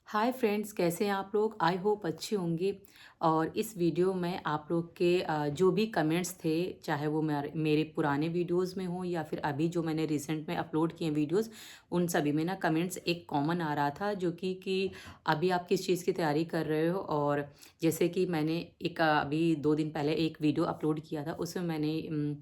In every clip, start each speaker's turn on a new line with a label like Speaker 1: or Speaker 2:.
Speaker 1: Hi friends, कैसे हैं आप लोग? आई होप अच्छे होंगे। और इस वीडियो में आप लोग के जो भी कमेंट्स थे, चाहे वो मेरे पुराने वीडियोस में हो या फिर अभी जो मैंने रिसेंट में अपलोड किए वीडियोस, उन सभी में ना कमेंट्स एक कॉमन आ रहा था जो कि अभी आप किस चीज़ की तैयारी कर रहे हो। और जैसे कि मैंने एक अभी 2 दिन पहले एक वीडियो अपलोड किया था, उसमें मैंने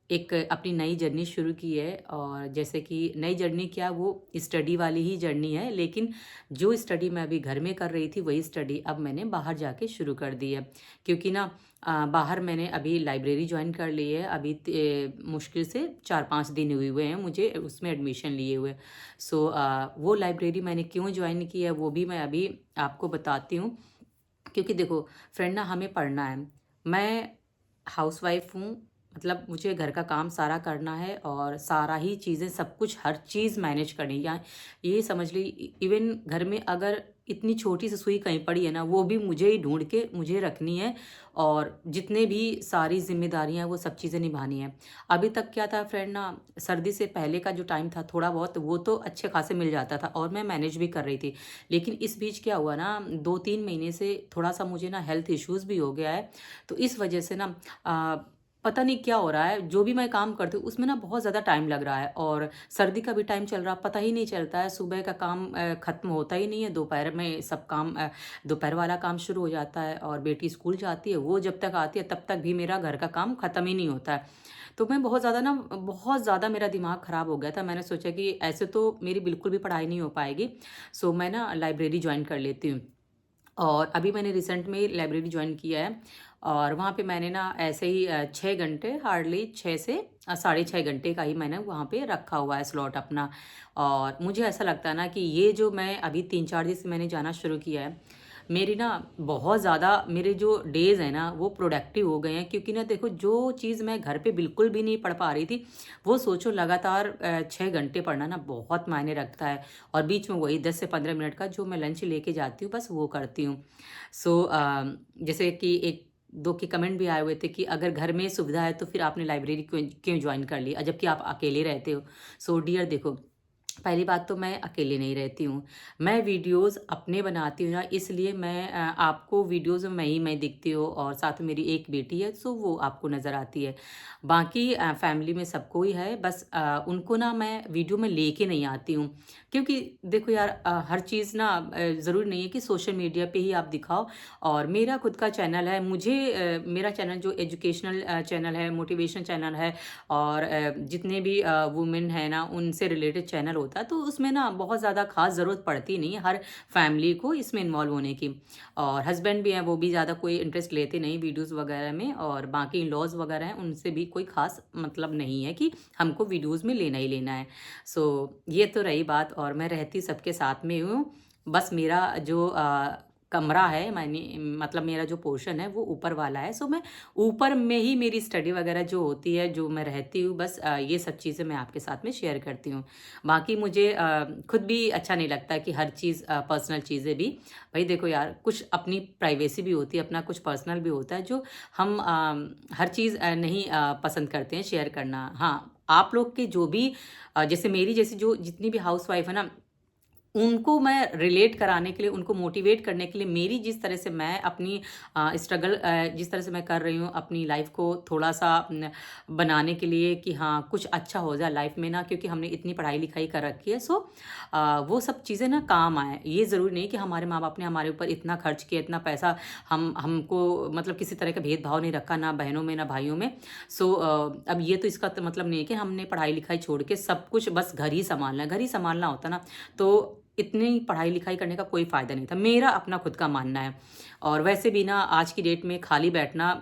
Speaker 1: एक अपनी नई जर्नी शुरू की है। और जैसे कि नई जर्नी क्या, वो स्टडी वाली ही जर्नी है, लेकिन जो स्टडी मैं अभी घर में कर रही थी वही स्टडी अब मैंने बाहर जाके शुरू कर दी है। क्योंकि ना बाहर मैंने अभी लाइब्रेरी ज्वाइन कर ली है। अभी मुश्किल से 4-5 दिन हुए हैं मुझे उसमें एडमिशन लिए हुए। सो वो लाइब्रेरी मैंने क्यों ज्वाइन की है वो भी मैं अभी आपको बताती हूँ। क्योंकि देखो फ्रेंड, ना हमें पढ़ना है। मैं हाउसवाइफ हूँ, मतलब मुझे घर का काम सारा करना है और सारा ही चीज़ें, सब कुछ, हर चीज़ मैनेज करनी है। या ये समझ ली, इवन घर में अगर इतनी छोटी सी सुई कहीं पड़ी है ना, वो भी मुझे ही ढूंढ के मुझे रखनी है। और जितने भी सारी जिम्मेदारियां वो सब चीज़ें निभानी है। अभी तक क्या था फ्रेंड ना, सर्दी से पहले का जो टाइम था थोड़ा बहुत वो तो अच्छे खासे मिल जाता था और मैं मैनेज भी कर रही थी। लेकिन इस बीच क्या हुआ ना, 2-3 महीने से थोड़ा सा मुझे ना हेल्थ इश्यूज भी हो गया है। तो इस वजह से ना पता नहीं क्या हो रहा है, जो भी मैं काम करती हूँ उसमें ना बहुत ज़्यादा टाइम लग रहा है। और सर्दी का भी टाइम चल रहा, पता ही नहीं चलता है, सुबह का काम ख़त्म होता ही नहीं है, दोपहर में सब काम दोपहर वाला काम शुरू हो जाता है। और बेटी स्कूल जाती है, वो जब तक आती है तब तक भी मेरा घर का काम ख़त्म ही नहीं होता है। तो मैं बहुत ज़्यादा मेरा दिमाग ख़राब हो गया था। मैंने सोचा कि ऐसे तो मेरी बिल्कुल भी पढ़ाई नहीं हो पाएगी। सो मैं ना लाइब्रेरी ज्वाइन कर लेती हूँ। और अभी मैंने रिसेंट में लाइब्रेरी ज्वाइन किया है। और वहाँ पे मैंने ना ऐसे ही 6 घंटे, हार्डली 6 से 6.5 घंटे का ही मैंने वहाँ पे रखा हुआ है स्लॉट अपना। और मुझे ऐसा लगता है ना कि ये जो मैं अभी 3-4 दिन से मैंने जाना शुरू किया है, मेरी ना बहुत ज़्यादा मेरे जो डेज़ हैं ना वो प्रोडक्टिव हो गए हैं। क्योंकि ना देखो, जो चीज़ मैं घर पे बिल्कुल भी नहीं पढ़ पा रही थी, वो सोचो लगातार 6 घंटे पढ़ना ना बहुत मायने रखता है। और बीच में वही 10 से 15 मिनट का जो मैं लंच लेके जाती हूँ, बस वो करती हूँ। सो जैसे कि एक दो के कमेंट भी आए हुए थे कि अगर घर में सुविधा है तो फिर आपने लाइब्रेरी क्यों क्यों ज्वाइन कर ली, जबकि आप अकेले रहते हो। सो डियर देखो, पहली बात तो मैं अकेले नहीं रहती हूँ। मैं वीडियोज़ अपने बनाती हूँ ना, इसलिए मैं आपको वीडियोज़ में मैं दिखती हूँ और साथ में मेरी एक बेटी है, सो वो आपको नज़र आती है। बाकी फैमिली में सबको ही है, बस उनको ना मैं वीडियो में लेके नहीं आती हूँ। क्योंकि देखो यार, हर चीज़ ना ज़रूरी नहीं है कि सोशल मीडिया पे ही आप दिखाओ। और मेरा खुद का चैनल है, मुझे मेरा चैनल जो एजुकेशनल चैनल है, मोटिवेशन चैनल है। और जितने भी वुमेन है ना, उनसे रिलेटेड चैनल होता है, तो उसमें ना बहुत ज़्यादा खास ज़रूरत पड़ती नहीं है हर फैमिली को इसमें इन्वॉल्व होने की। और हस्बैंड भी हैं, वो भी ज़्यादा कोई इंटरेस्ट लेते नहीं वीडियोस वगैरह में। और बाकी इन लॉज वगैरह हैं, उनसे भी कोई खास मतलब नहीं है कि हमको वीडियोस में लेना ही लेना है। सो ये तो रही बात। और मैं रहती सबके साथ में हूँ। बस मेरा जो कमरा है, मैंने मतलब मेरा जो पोर्शन है वो ऊपर वाला है। सो मैं ऊपर में ही मेरी स्टडी वगैरह जो होती है, जो मैं रहती हूँ, बस ये सब चीज़ें मैं आपके साथ में शेयर करती हूँ। बाकी मुझे खुद भी अच्छा नहीं लगता कि हर चीज़ पर्सनल चीज़ें भी, भाई देखो यार, कुछ अपनी प्राइवेसी भी होती है, अपना कुछ पर्सनल भी होता है, जो हम हर चीज़ नहीं पसंद करते हैं शेयर करना। हाँ, आप लोग के जो भी जैसे मेरी जैसी जो जितनी भी हाउसवाइफ है ना, उनको मैं रिलेट कराने के लिए, उनको मोटिवेट करने के लिए, मेरी जिस तरह से मैं अपनी स्ट्रगल जिस तरह से मैं कर रही हूँ अपनी लाइफ को थोड़ा-सा बनाने के लिए कि हाँ, कुछ अच्छा हो जाए लाइफ में ना, क्योंकि हमने इतनी पढ़ाई-लिखाई कर रखी है। सो वो सब चीज़ें ना काम आएँ। ये ज़रूरी नहीं कि हमारे माँ-बाप ने हमारे ऊपर इतना खर्च किया, इतना पैसा, हमको मतलब किसी तरह का भेदभाव नहीं रखा, ना बहनों में, ना भाइयों में। सो अब ये तो इसका तो मतलब नहीं है कि हमने पढ़ाई-लिखाई छोड़ के सब कुछ बस घर ही सँभालना है। घर ही सँभालना होता ना, तो इतनी पढ़ाई-लिखाई करने का कोई फ़ायदा नहीं था। मेरा अपना खुद का मानना है। और वैसे भी ना आज की डेट में खाली बैठना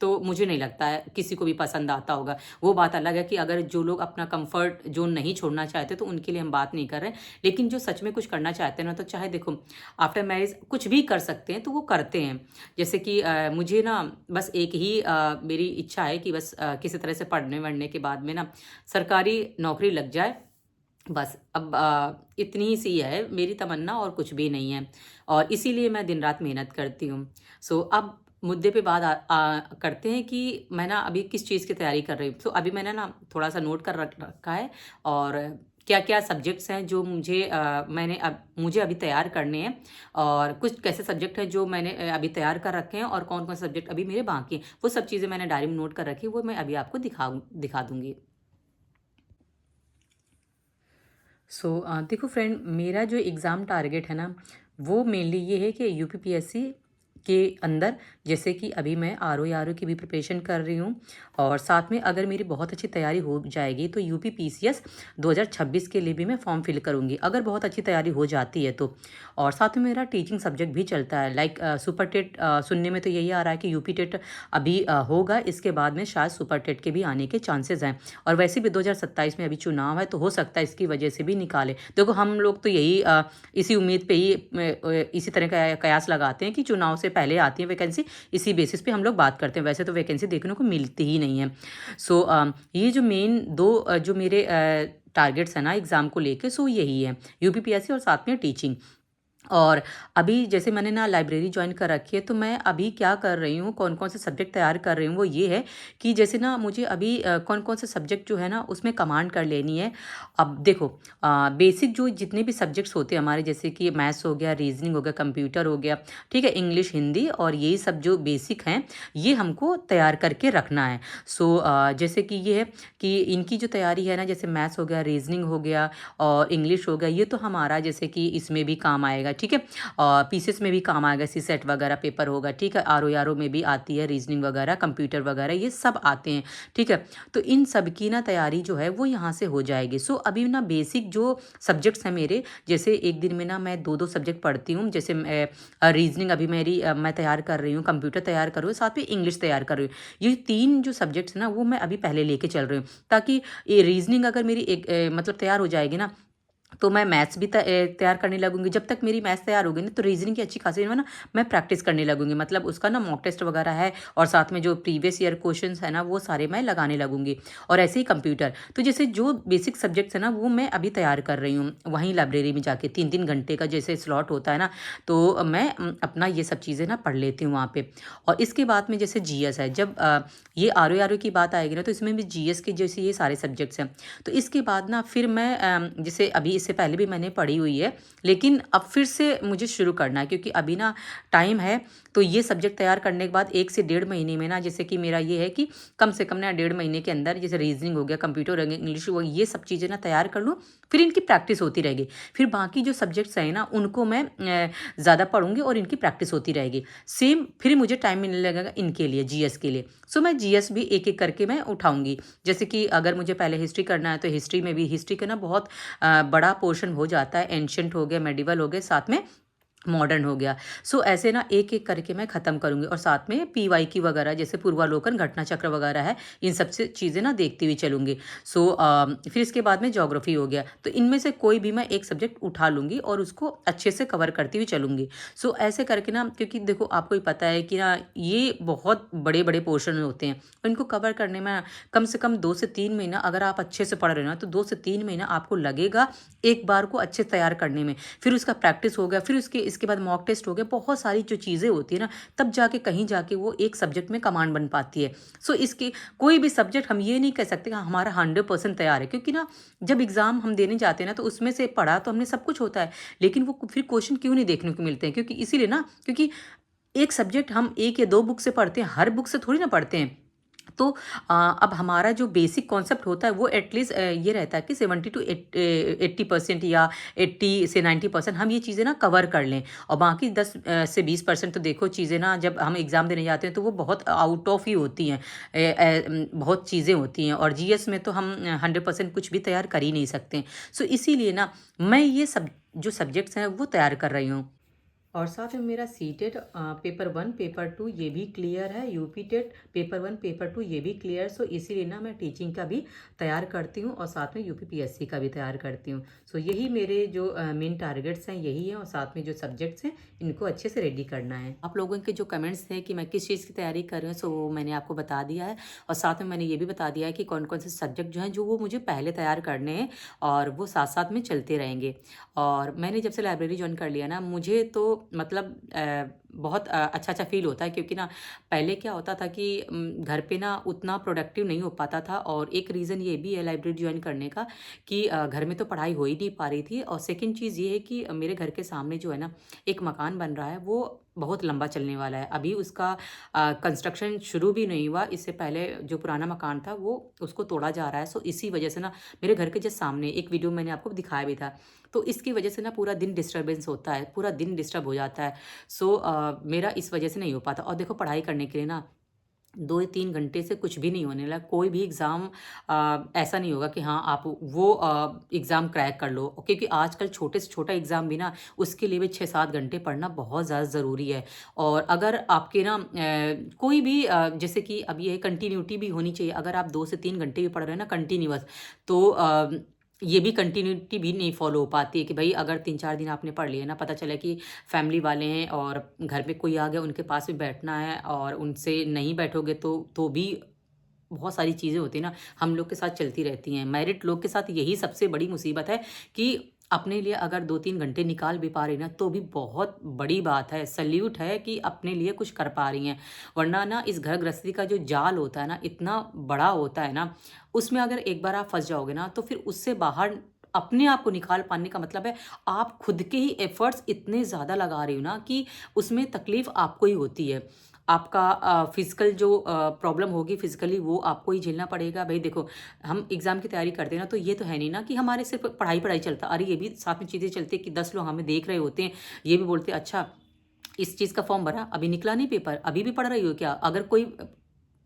Speaker 1: तो मुझे नहीं लगता है किसी को भी पसंद आता होगा। वो बात अलग है कि अगर जो लोग अपना कम्फ़र्ट ज़ोन नहीं छोड़ना चाहते तो उनके लिए हम बात नहीं कर रहे हैं। लेकिन जो सच में कुछ करना चाहते हैं ना, तो चाहे देखो आफ्टर मैरिज कुछ भी कर सकते हैं, तो वो करते हैं। जैसे कि मुझे ना बस एक ही मेरी इच्छा है कि बस किसी तरह से पढ़ने-वढ़ने के बाद में ना सरकारी नौकरी लग जाए। बस अब इतनी सी है मेरी तमन्ना, और कुछ भी नहीं है। और इसीलिए मैं दिन रात मेहनत करती हूँ। सो अब मुद्दे पे बात करते हैं कि मैं ना अभी किस चीज़ की तैयारी कर रही हूँ। तो अभी मैंने ना थोड़ा सा नोट कर रखा है। और क्या क्या सब्जेक्ट्स हैं जो मुझे अभी तैयार करने हैं, और कुछ कैसे सब्जेक्ट हैं जो मैंने अभी तैयार कर रखे हैं, और कौन कौन से सब्जेक्ट अभी मेरे बाकी हैं, वो सब चीज़ें मैंने डायरी में नोट कर रखी है, वो मैं अभी आपको दिखा दूंगी। देखो फ्रेंड, मेरा जो एग्ज़ाम टारगेट है ना, वो मेनली ये है कि यूपीपीएससी के अंदर, जैसे कि अभी मैं आरओ की भी प्रिपरेशन कर रही हूँ, और साथ में अगर मेरी बहुत अच्छी तैयारी हो जाएगी तो यूपी पीसीएस 2026 के लिए भी मैं फॉर्म फिल करूँगी, अगर बहुत अच्छी तैयारी हो जाती है तो। और साथ में मेरा टीचिंग सब्जेक्ट भी चलता है, लाइक सुपर टेट, सुनने में तो यही आ रहा है कि यूपी टेट अभी होगा, इसके बाद में शायद सुपर टेट के भी आने के चांसेस हैं। और वैसे भी 2027 में अभी चुनाव है, तो हो सकता है इसकी वजह से भी निकाले। देखो हम लोग तो यही इसी उम्मीद पे ही इसी तरह का कयास लगाते हैं कि चुनाव से पहले आती है वैकेंसी, इसी बेसिस पे हम लोग बात करते हैं। वैसे तो वैकेंसी देखने को मिलती ही नहीं है। ये जो मेन दो जो मेरे टारगेट्स हैं ना एग्ज़ाम को लेके, सो यही है, यूपीपीएससी और साथ में टीचिंग। और अभी जैसे मैंने ना लाइब्रेरी ज्वाइन कर रखी है, तो मैं अभी क्या कर रही हूँ, कौन कौन से सब्जेक्ट तैयार कर रही हूँ, वो ये है कि जैसे ना मुझे अभी कौन कौन से सब्जेक्ट जो है ना उसमें कमांड कर लेनी है। अब देखो, बेसिक जो जितने भी सब्जेक्ट्स होते हैं हमारे, जैसे कि मैथ्स हो गया, रीजनिंग हो गया, कंप्यूटर हो गया, ठीक है, इंग्लिश, हिंदी, और यही सब जो बेसिक हैं, ये हमको तैयार करके रखना है। जैसे कि ये है कि इनकी जो तैयारी है ना, जैसे मैथ्स हो गया, रीजनिंग हो गया और इंग्लिश हो गया, ये तो हमारा जैसे कि इसमें भी काम आएगा, ठीक है, और पीसीएस में भी काम आएगा, सी सेट वगैरह पेपर होगा, ठीक है, आरओ में भी आती है, रीजनिंग वगैरह, कंप्यूटर वगैरह, ये सब आते हैं, ठीक है। तो इन सब की ना तैयारी जो है वो यहाँ से हो जाएगी। अभी ना बेसिक जो सब्जेक्ट्स हैं मेरे, जैसे एक दिन में ना मैं दो दो सब्जेक्ट पढ़ती हूँ, जैसे रीजनिंग अभी मेरी मैं तैयार कर रही हूँ, कंप्यूटर तैयार कर रही हूँ, साथ में इंग्लिश तैयार कर रही हूँ। ये तीन जो सब्जेक्ट्स हैं ना वो मैं अभी पहले लेके चल रही हूँ, ताकि ये रीजनिंग अगर मेरी एक मतलब तैयार हो जाएगी ना, तो मैं मैथ्स भी तैयार करने लगूंगी। जब तक मेरी मैथ्स तैयार होगी ना, तो रीजनिंग की अच्छी खासी ना मैं प्रैक्टिस करने लगूंगी, मतलब उसका ना मॉक टेस्ट वगैरह है, और साथ में जो प्रीवियस ईयर क्वेश्चंस है ना वो सारे मैं लगाने लगूंगी। और ऐसे ही कंप्यूटर, तो जैसे जो बेसिक सब्जेक्ट्स है ना वो मैं अभी तैयार कर रही हूँ, वहीं लाइब्रेरी में जाके 3-3 घंटे का जैसे स्लॉट होता है ना, तो मैं अपना ये सब चीज़ें ना पढ़ लेती हूँ वहाँ पे। और इसके बाद में जैसे जीएस है, जब ये आर की बात आएगी ना, तो इसमें भी जीएस के जैसे ये सारे सब्जेक्ट्स हैं। तो इसके बाद ना फिर मैं जैसे अभी इससे पहले भी मैंने पढ़ी हुई है, लेकिन अब फिर से मुझे शुरू करना है, क्योंकि अभी ना टाइम है। तो ये सब्जेक्ट तैयार करने के बाद 1 से 1.5 महीने में ना, जैसे कि मेरा ये है कि कम से कम ना 1.5 महीने के अंदर जैसे रीजनिंग हो गया, कंप्यूटर हो गया, इंग्लिश हो गया, ये सब चीज़ें ना तैयार कर लूँ, फिर इनकी प्रैक्टिस होती रहेगी। फिर बाकी जो सब्जेक्ट्स हैं ना उनको मैं ज़्यादा पढ़ूंगी और इनकी प्रैक्टिस होती रहेगी। सेम फिर मुझे टाइम मिलने लगेगा इनके लिए, जीएस के लिए। मैं जीएस भी एक एक करके मैं उठाऊंगी। जैसे कि अगर मुझे पहले हिस्ट्री करना है, तो हिस्ट्री में भी, हिस्ट्री का ना बहुत बड़ा पोर्शन हो जाता है, एंशंट हो गया, मेडिवल हो गए, साथ में मॉडर्न हो गया। ऐसे ना एक एक करके मैं ख़त्म करूँगी, और साथ में पीवाई की वगैरह, जैसे पूर्वालोकन, घटना चक्र वगैरह है, इन सब से चीज़ें ना देखती हुई चलूँगी। फिर इसके बाद में ज्योग्राफी हो गया, तो इनमें से कोई भी मैं एक सब्जेक्ट उठा लूँगी और उसको अच्छे से कवर करती हुई चलूँगी। ऐसे करके ना, क्योंकि देखो आपको ही पता है कि ना ये बहुत बड़े बड़े पोर्शन होते हैं, इनको कवर करने में कम से कम 2 से 3 महीना, अगर आप अच्छे से पढ़ रहे हो ना, तो 2 से 3 महीना आपको लगेगा एक बार को अच्छे तैयार करने में। फिर उसका प्रैक्टिस हो गया, फिर इसके बाद मॉक टेस्ट हो गया, बहुत सारी जो चीज़ें होती है ना, तब जाके कहीं जाके वो एक सब्जेक्ट में कमांड बन पाती है। इसके कोई भी सब्जेक्ट हम ये नहीं कह सकते कि हमारा 100% तैयार है, क्योंकि ना जब एग्ज़ाम हम देने जाते हैं ना, तो उसमें से पढ़ा तो हमने सब कुछ होता है, लेकिन वो फिर क्वेश्चन क्यों नहीं देखने को मिलते हैं, क्योंकि इसीलिए ना, क्योंकि एक सब्जेक्ट हम 1 या 2 बुक से पढ़ते हैं, हर बुक से थोड़ी ना पढ़ते हैं। तो अब हमारा जो बेसिक कॉन्सेप्ट होता है वो एटलीस्ट ये रहता है कि 70 to 80% या 80 से 90% हम ये चीज़ें ना कवर कर लें, और बाकी 10 से 20% तो देखो चीज़ें ना, जब हम एग्ज़ाम देने जाते हैं तो वो बहुत आउट ऑफ ही होती हैं, बहुत चीज़ें होती हैं, और जीएस में तो हम 100% कुछ भी तैयार कर ही नहीं सकते। इसीलिए ना मैं ये सब जो सब्जेक्ट्स हैं वो तैयार कर रही हूँ। और साथ में मेरा सीटेट पेपर 1 पेपर 2 ये भी क्लियर है, यूपी टेट पेपर 1 पेपर 2 ये भी क्लियर। इसीलिए ना मैं टीचिंग का भी तैयार करती हूँ, और साथ में यूपी पीएससी का भी तैयार करती हूँ। यही मेरे जो मेन टारगेट्स हैं यही हैं, और साथ में जो सब्जेक्ट्स हैं इनको अच्छे से रेडी करना है। आप लोगों के जो कमेंट्स थे कि मैं किस चीज़ की तैयारी कर रही हूँ, वो मैंने आपको बता दिया है, और साथ में मैंने ये भी बता दिया है कि कौन कौन से सब्जेक्ट जो हैं जो वो मुझे पहले तैयार करने हैं, और वो साथ साथ में चलते रहेंगे। और मैंने जब से लाइब्रेरी ज्वाइन कर लिया ना, मुझे तो मतलब बहुत अच्छा फ़ील होता है, क्योंकि ना पहले क्या होता था कि घर पे ना उतना प्रोडक्टिव नहीं हो पाता था, और एक रीज़न ये भी है लाइब्रेरी जॉइन करने का कि घर में तो पढ़ाई हो ही नहीं पा रही थी, और सेकंड चीज़ ये है कि मेरे घर के सामने जो है ना एक मकान बन रहा है, वो बहुत लंबा चलने वाला है। अभी उसका कंस्ट्रक्शन शुरू भी नहीं हुआ, इससे पहले जो पुराना मकान था वो उसको तोड़ा जा रहा है। सो इसी वजह से ना मेरे घर के जस्ट सामने एक वीडियो मैंने आपको दिखाया भी था, तो इसकी वजह से ना पूरा दिन डिस्टर्बेंस होता है, पूरा दिन डिस्टर्ब हो जाता है। सो मेरा इस वजह से नहीं हो पाता, और देखो पढ़ाई करने के लिए ना 2 या 3 घंटे से कुछ भी नहीं होने लगा। कोई भी एग्ज़ाम ऐसा नहीं होगा कि हाँ, आप वो एग्ज़ाम क्रैक कर लो, क्योंकि आजकल छोटे से छोटा एग्ज़ाम भी ना उसके लिए भी 6-7 घंटे पढ़ना बहुत ज़्यादा ज़रूरी है। और अगर आपके ना कोई भी जैसे कि अब ये कंटिन्यूटी भी होनी चाहिए। अगर आप 2 से 3 घंटे भी पढ़ रहे हैं ना कंटिन्यूअस, तो ये भी कंटिन्यूटी भी नहीं फ़ॉलो हो पाती है कि भई अगर 3-4 दिन आपने पढ़ लिए ना, पता चला कि फैमिली वाले हैं और घर पे कोई आ गया, उनके पास भी बैठना है, और उनसे नहीं बैठोगे तो भी बहुत सारी चीज़ें होती हैं ना, हम लोग के साथ चलती रहती हैं। मैरिड लोग के साथ यही सबसे बड़ी मुसीबत है कि अपने लिए अगर 2-3 घंटे निकाल भी पा रही ना, तो भी बहुत बड़ी बात है। सैल्यूट है कि अपने लिए कुछ कर पा रही हैं। वरना ना इस घर गृहस्थी का जो जाल होता है ना, इतना बड़ा होता है ना, उसमें अगर एक बार आप फँस जाओगे ना, तो फिर उससे बाहर अपने आप को निकाल पाने का मतलब है, आप खुद के ही एफ़र्ट्स इतने ज़्यादा लगा रही हो ना कि उसमें तकलीफ़ आपको ही होती है। आपका फ़िज़िकल जो प्रॉब्लम होगी फ़िज़िकली, वो आपको ही झेलना पड़ेगा। भई देखो, हम एग्ज़ाम की तैयारी करते हैं ना, तो ये तो है नहीं ना कि हमारे सिर्फ़ पढ़ाई-पढ़ाई चलता है। अरे ये भी साथ में चीज़ें चलती हैं कि 10 लोग हमें देख रहे होते हैं, ये भी बोलते हैं, अच्छा इस चीज़ का फ़ॉर्म भरा, अभी निकला नहीं पेपर, अभी भी पढ़ रही हो क्या? अगर कोई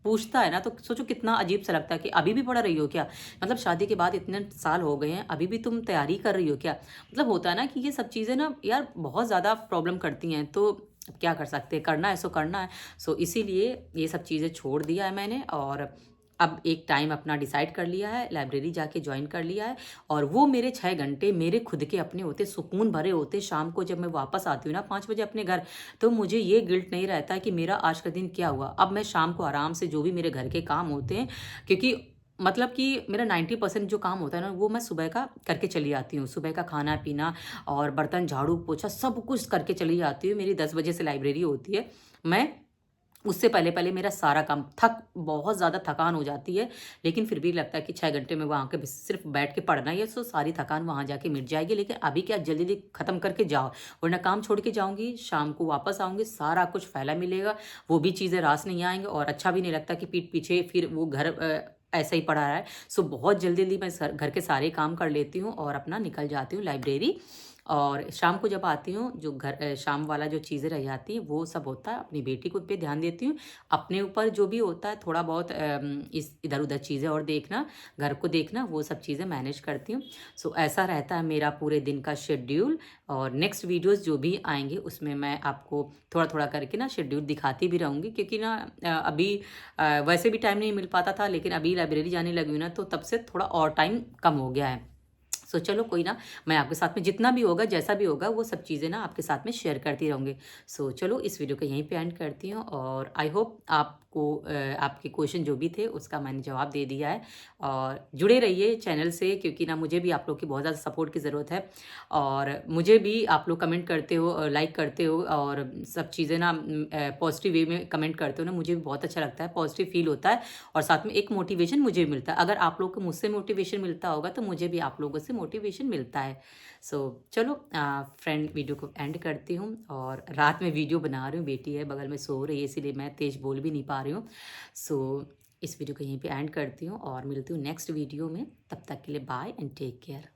Speaker 1: पूछता है ना, तो सोचो कितना अजीब-सा लगता है कि अभी भी पढ़ रही हो क्या? मतलब शादी के बाद इतने साल हो गए हैं, अभी भी तुम तैयारी कर रही हो क्या? मतलब होता है ना कि ये सब चीज़ें ना यार बहुत ज़्यादा प्रॉब्लम करती हैं, तो अब क्या कर सकते हैं, करना है सो करना है। सो इसीलिए ये सब चीज़ें छोड़ दिया है मैंने, और अब एक टाइम अपना डिसाइड कर लिया है, लाइब्रेरी जाके जॉइन कर लिया है, और वो मेरे 6 घंटे मेरे खुद के अपने होते, सुकून भरे होते। शाम को जब मैं वापस आती हूँ ना 5 बजे अपने घर, तो मुझे ये गिल्ट नहीं रहता कि मेरा आज का दिन क्या हुआ। अब मैं शाम को आराम से जो भी मेरे घर के काम होते हैं, क्योंकि मतलब कि मेरा 90% जो काम होता है ना, वो मैं सुबह का करके चली आती हूँ। सुबह का खाना-पीना और बर्तन, झाड़ू, पोछा सब कुछ करके चली जाती हूँ। मेरी 10 बजे से लाइब्रेरी होती है। मैं उससे पहले-पहले मेरा सारा काम बहुत ज़्यादा थकान हो जाती है, लेकिन फिर भी लगता है कि 6 घंटे में वहाँ के सिर्फ़ बैठ के पढ़ना ही है, सो सारी थकान वहाँ जाके मिट जाएगी। लेकिन अभी क्या, जल्दी-जल्दी ख़त्म करके जाओ, वरना काम छोड़ के जाऊँगी, शाम को वापस आऊँगी, सारा कुछ फैला मिलेगा, वो भी चीज़ें रास नहीं आएँगी, और अच्छा भी नहीं लगता कि पीठ पीछे फिर वो घर ऐसा ही पड़ा रहा है। सो बहुत जल्दी-जल्दी मैं घर के सारे काम कर लेती हूँ और अपना निकल जाती हूँ लाइब्रेरी, और शाम को जब आती हूँ, जो शाम वाला जो चीज़ें रह जाती हैं, वो सब होता है, अपनी बेटी को पे ध्यान देती हूँ। अपने ऊपर जो भी होता है थोड़ा बहुत इस इधर-उधर चीज़ें और देखना, घर को देखना, वो सब चीज़ें मैनेज करती हूँ। सो ऐसा रहता है मेरा पूरे दिन का शेड्यूल, और नेक्स्ट वीडियोज़ जो भी आएँगे उसमें मैं आपको थोड़ा-थोड़ा करके ना शेड्यूल दिखाती भी रहूँगी, क्योंकि ना अभी वैसे भी टाइम नहीं मिल पाता था, लेकिन अभी लाइब्रेरी जाने लगी हूँ ना, तो तब से थोड़ा और टाइम कम हो गया है। सो चलो कोई ना, मैं आपके साथ में जितना भी होगा, जैसा भी होगा, वो सब चीज़ें ना आपके साथ में शेयर करती रहूँगी। सो चलो इस वीडियो को यहीं पे एंड करती हूँ, और आई होप आपको आपके क्वेश्चन जो भी थे उसका मैंने जवाब दे दिया है। और जुड़े रहिए चैनल से, क्योंकि ना मुझे भी आप लोग की बहुत ज़्यादा सपोर्ट की ज़रूरत है, और मुझे भी आप लोग कमेंट करते हो, लाइक करते हो, और सब चीज़ें ना पॉजिटिव वे में कमेंट करते हो ना, मुझे भी बहुत अच्छा लगता है, पॉजिटिव फील होता है, और साथ में एक मोटिवेशन मुझे भी मिलता है। अगर आप लोग को मुझसे मोटिवेशन मिलता होगा, तो मुझे भी आप लोगों से मोटिवेशन मिलता है। सो चलो फ्रेंड, वीडियो को एंड करती हूँ, और रात में वीडियो बना रही हूँ, बेटी है बगल में सो रही है, इसीलिए मैं तेज़ बोल भी नहीं पा रही हूँ। सो इस वीडियो को यहीं पे एंड करती हूँ, और मिलती हूँ नेक्स्ट वीडियो में। तब तक के लिए बाय एंड टेक केयर।